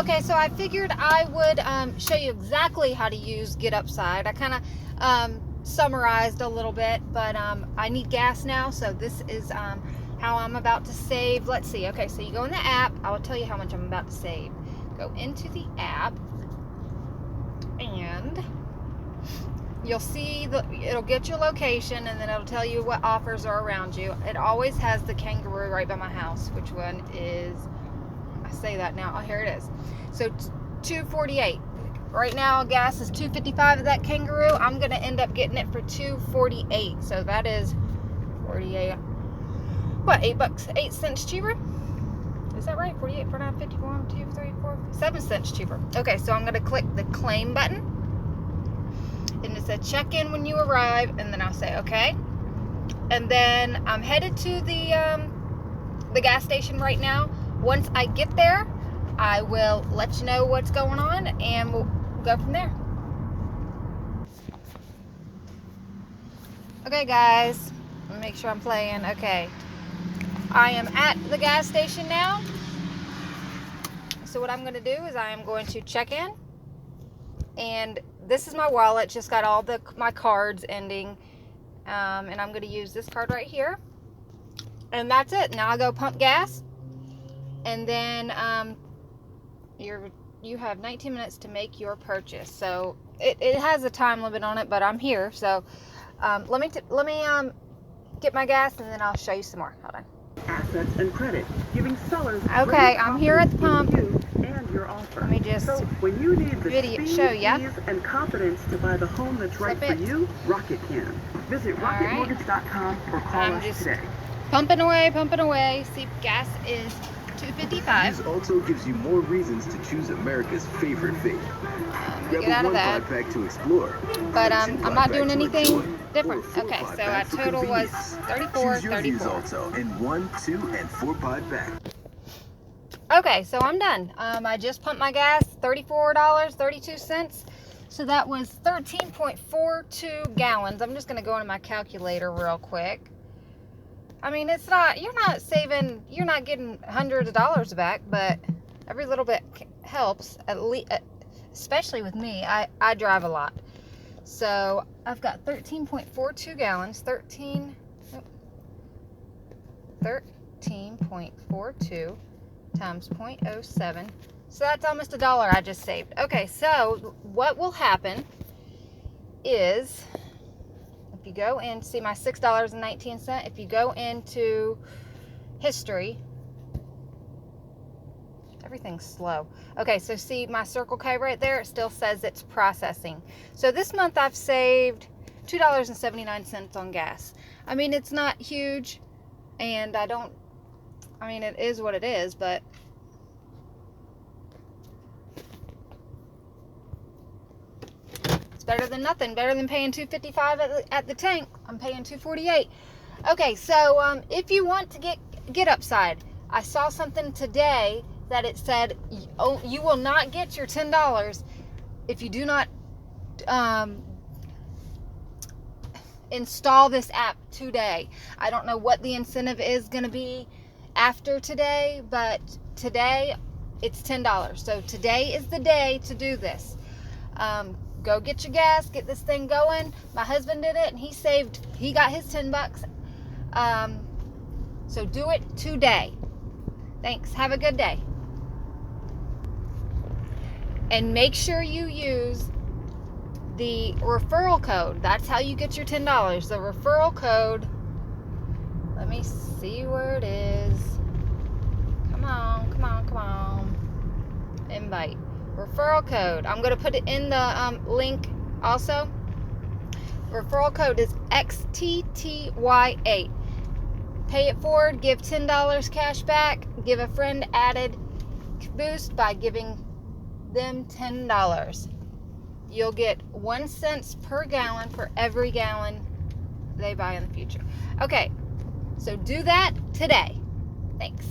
Okay, so I figured I would show you exactly how to use Get Upside. I kind of summarized a little bit, but I need gas now, so this is how I'm about to save. Let's see. Okay, so you go in the app. I will tell you how much I'm about to save. Go into the app, and you'll see it'll get your location, and then it'll tell you what offers are around you. It always has the Kangaroo right by my house. Which one is? I say that now. Oh, here it is. So $2.48. Right now, gas is $2.55 at that Kangaroo. I'm gonna end up getting it for $2.48. So that is 48. What? $8 cheaper? Is that right? 48, 49, 51, 2, 3, 4, 7 cents cheaper. Okay, so I'm gonna click the claim button, and it said check in when you arrive, and then I'll say okay. And then I'm headed to the gas station right now. Once I get there, I will let you know what's going on, and we'll go from there. Okay, guys, let me make sure I'm playing. Okay, I am at the gas station now. So what I'm going to do is I am going to check in, and this is my wallet. Just got all my cards ending, and I'm going to use this card right here, and that's it. Now I go pump gas, and then you have 19 minutes to make your purchase. So it has a time limit on it, but I'm here. So let me get my gas, and then I'll show you some more. Hold on. Assets and credit, giving sellers. Okay, I'm here at the pump. And your offer. Let me just so when you need the show ya. ease, and confidence to buy the home that's right for you, Rocket can. Visit rocketmortgage.com or call us today. Pumping away. See, gas is $2.55. This also gives you more reasons to choose America's favorite vape. Get out of that. Pack to explore. But I'm not doing anything different. Okay, so our total was $34.34. Also, and 1, 2, and 4-pod pack. Okay, so I'm done. I just pumped my gas, $34.32. So that was 13.42 gallons. I'm just gonna go into my calculator real quick. I mean, you're not getting hundreds of dollars back, but every little bit helps, at least, especially with me. I drive a lot. So I've got 13.42 gallons, 13.42 times 0.07. So that's almost $1 I just saved. Okay, so what will happen is, if you go in, see my $6.19, if you go into history, everything's slow. Okay, so see my Circle K right there? It still says it's processing. So this month I've saved $2.79 on gas. I mean, it's not huge, and it is what it is, but it's better than nothing. Better than paying $2.55 at the tank. I'm paying $2.48. Okay, so if you want to get Upside, I saw something today that it said, oh, you will not get your $10 if you do not install this app today. I don't know what the incentive is going to be after today, but today it's $10. So today is the day to do this. Go get your gas, get this thing going. My husband did it, and he got his $10. So do it today. Thanks. Have a good day. And make sure you use the referral code. That's how you get your $10. The referral code. Let me see where it is. Come on. Invite. Referral code. I'm going to put it in the link also. Referral code is XTTY8. Pay it forward. Give $10 cash back. Give a friend added boost by giving them $10. You'll get 1 cent per gallon for every gallon they buy in the future. Okay, so do that today. Thanks.